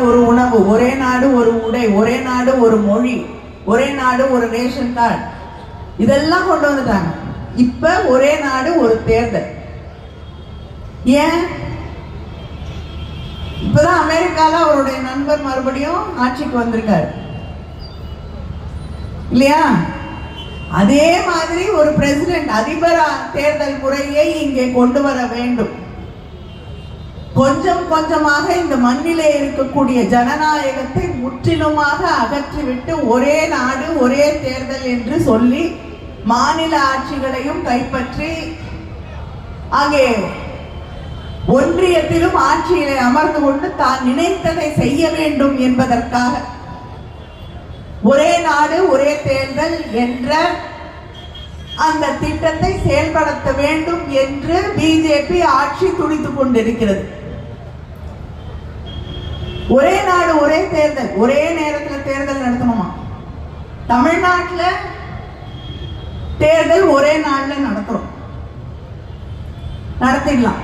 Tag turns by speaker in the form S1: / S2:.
S1: ஒரு உணவு, ஒரே நாடு ஒரு உடை, ஒரே நாடு ஒரு மொழி, ஒரே நாடு ஒரு ரேஷன் கார்டு, இதெல்லாம் கொண்டு வந்துட்டாங்க. இப்ப ஒரே நாடு ஒரு தேர்தல். ஏன்? இப்பதான் அமெரிக்கால அவருடைய நண்பர் மறுபடியும் ஆட்சிக்கு வந்திருக்காரு இல்லையா? அதே மாதிரி ஒரு பிரசிடென்ட், அதிபர் தேர்தல் முறையை இங்கே கொண்டு வர வேண்டும். கொஞ்சம் கொஞ்சமாக இந்த மண்ணிலே இருக்கக்கூடிய ஜனநாயகத்தை முற்றிலுமாக அகற்றிவிட்டு ஒரே நாடு ஒரே தேர்தல் என்று சொல்லி மாநில ஆட்சிகளையும் கைப்பற்றி அங்கே ஒன்றியத்திலும் ஆட்சியிலே அமர்ந்து கொண்டு தான் நினைத்ததை செய்ய வேண்டும் என்பதற்காக ஒரே நாடு ஒரே தேர்தல் என்ற அந்த திட்டத்தை செயல்படுத்த வேண்டும் என்று பிஜேபி ஆட்சி துடித்துக் கொண்டிருக்கிறது. ஒரே நாடு ஒரே தேர்தல், ஒரே நேரத்தில் தேர்தல் நடத்தணுமா? தமிழ்நாட்டில் தேர்தல் ஒரே நாள்ல நடத்துறோம், நடத்திடலாம்.